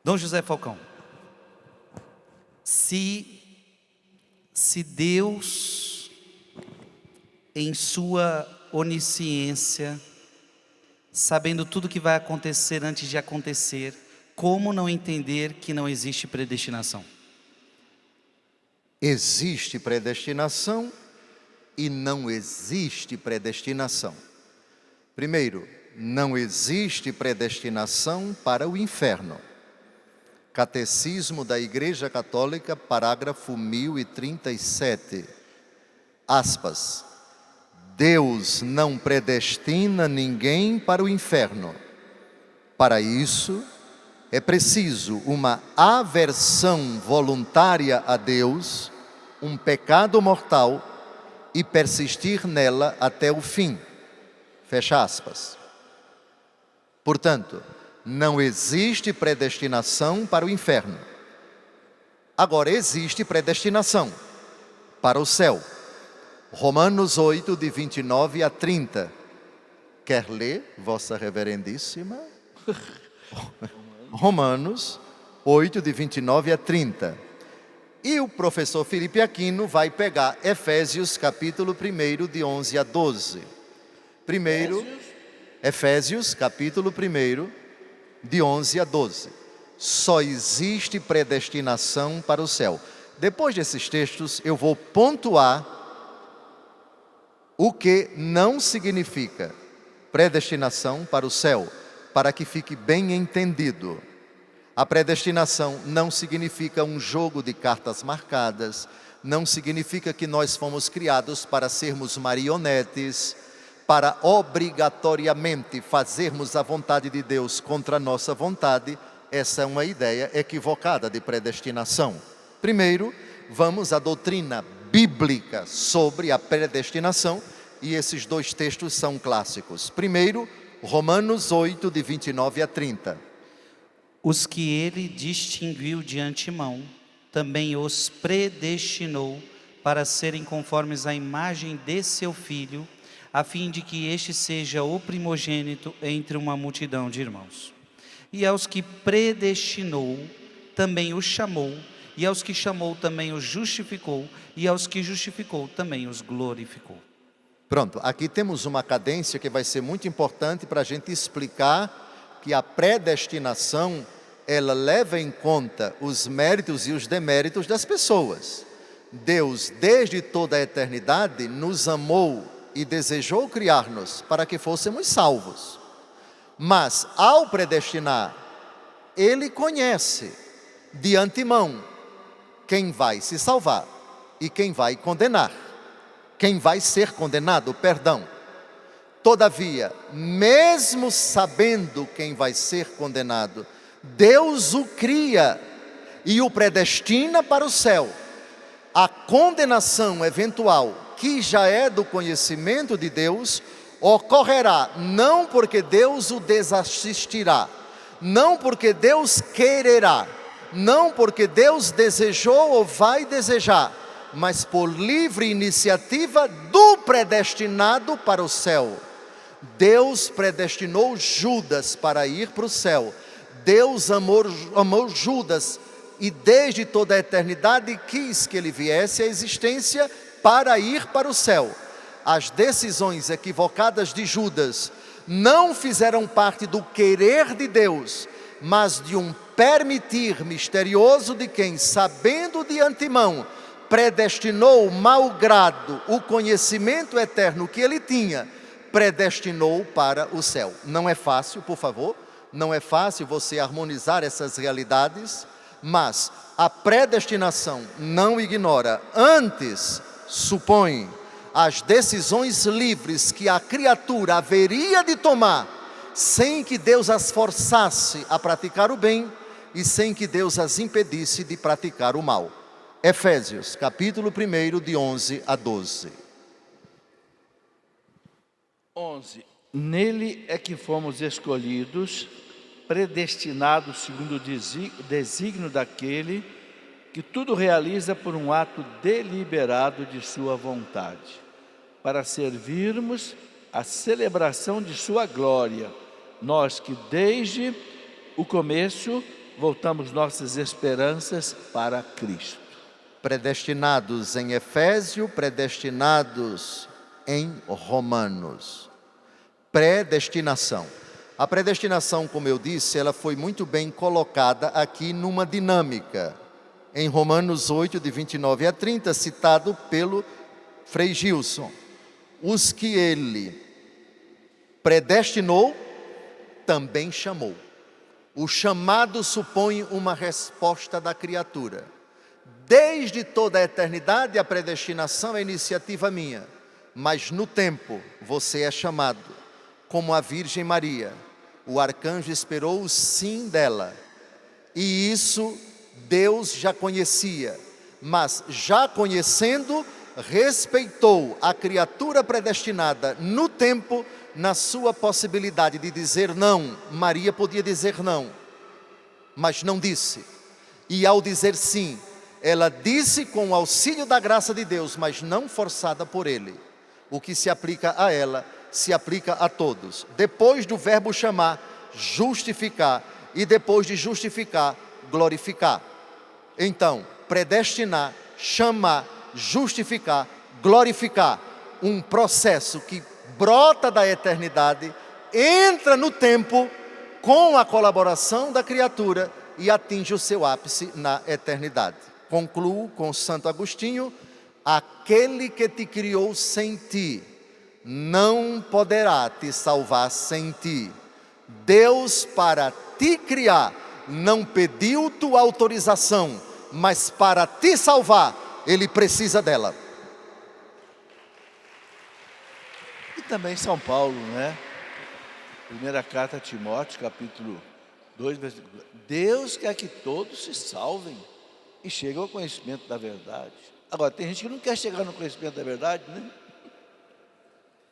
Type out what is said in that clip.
Dom José Falcão, se Deus, em sua onisciência, sabendo tudo que vai acontecer antes de acontecer, como não entender que não existe predestinação? Existe predestinação e não existe predestinação. Primeiro, não existe predestinação para o inferno. Catecismo da Igreja Católica, parágrafo 1037. Aspas. Deus não predestina ninguém para o inferno. Para isso, é preciso uma aversão voluntária a Deus, um pecado mortal, e persistir nela até o fim. Fecha aspas. Portanto, não existe predestinação para o inferno. Agora, existe predestinação para o céu. Romanos 8, de 29 a 30. Quer ler, Vossa Reverendíssima? Romanos 8, de 29 a 30. E o professor Felipe Aquino vai pegar Efésios, capítulo 1, de 11 a 12. Primeiro, Efésios, capítulo 1, de 11 a 12. Só existe predestinação para o céu. Depois desses textos, eu vou pontuar o que não significa predestinação para o céu, para que fique bem entendido. A predestinação não significa um jogo de cartas marcadas, não significa que nós fomos criados para sermos marionetes, para obrigatoriamente fazermos a vontade de Deus contra a nossa vontade. Essa é uma ideia equivocada de predestinação. Primeiro, vamos à doutrina bíblica sobre a predestinação, e esses dois textos são clássicos. Primeiro, Romanos 8, de 29 a 30. Os que ele distinguiu de antemão, também os predestinou para serem conformes à imagem de seu Filho, a fim de que este seja o primogênito entre uma multidão de irmãos. E aos que predestinou, também os chamou, e aos que chamou, também os justificou, e aos que justificou, também os glorificou. Pronto, aqui temos uma cadência que vai ser muito importante para a gente explicar que a predestinação, ela leva em conta os méritos e os deméritos das pessoas. Deus, desde toda a eternidade, nos amou e desejou criar-nos para que fôssemos salvos. Mas, ao predestinar, Ele conhece de antemão quem vai se salvar e quem vai condenar. Quem vai ser condenado, perdão. Todavia, mesmo sabendo quem vai ser condenado, Deus o cria e o predestina para o céu. A condenação eventual, que já é do conhecimento de Deus, ocorrerá não porque Deus o desassistirá, não porque Deus quererá, não porque Deus desejou ou vai desejar, mas por livre iniciativa do predestinado para o céu. Deus predestinou Judas para ir para o céu. Deus amou Judas e desde toda a eternidade quis que ele viesse à existência para ir para o céu. As decisões equivocadas de Judas não fizeram parte do querer de Deus, mas de um permitir misterioso de quem, sabendo de antemão, predestinou, malgrado o conhecimento eterno que ele tinha, predestinou para o céu. Não é fácil, por favor, não é fácil você harmonizar essas realidades, mas a predestinação não ignora, antes supõe as decisões livres que a criatura haveria de tomar, sem que Deus as forçasse a praticar o bem e sem que Deus as impedisse de praticar o mal. Efésios, capítulo 1, de 11 a 12. 11. Nele é que fomos escolhidos, predestinados segundo o desígnio daquele que tudo realiza por um ato deliberado de sua vontade, para servirmos a celebração de sua glória, nós que desde o começo voltamos nossas esperanças para Cristo. Predestinados em Efésio, predestinados em Romanos. Predestinação. A predestinação, como eu disse, ela foi muito bem colocada aqui numa dinâmica. Em Romanos 8, de 29 a 30, citado pelo Frei Gilson. Os que ele predestinou, também chamou. O chamado supõe uma resposta da criatura. Desde toda a eternidade, a predestinação é iniciativa minha. Mas no tempo, você é chamado. Como a Virgem Maria, o arcanjo esperou o sim dela. E isso Deus já conhecia. Mas já conhecendo, respeitou a criatura predestinada no tempo, na sua possibilidade de dizer não. Maria podia dizer não, mas não disse. E ao dizer sim, ela disse com o auxílio da graça de Deus, mas não forçada por ele. O que se aplica a ela, se aplica a todos. Depois do verbo chamar, justificar. E depois de justificar, glorificar. Então, predestinar, chamar, justificar, glorificar. Um processo que brota da eternidade, entra no tempo com a colaboração da criatura e atinge o seu ápice na eternidade. Concluo com Santo Agostinho: aquele que te criou sem ti, não poderá te salvar sem ti. Deus, para te criar, não pediu tua autorização, mas para te salvar, Ele precisa dela. E também São Paulo, né? Primeira carta a Timóteo, capítulo 2, versículo 2. Deus quer que todos se salvem e cheguem ao conhecimento da verdade. Agora, tem gente que não quer chegar no conhecimento da verdade, né?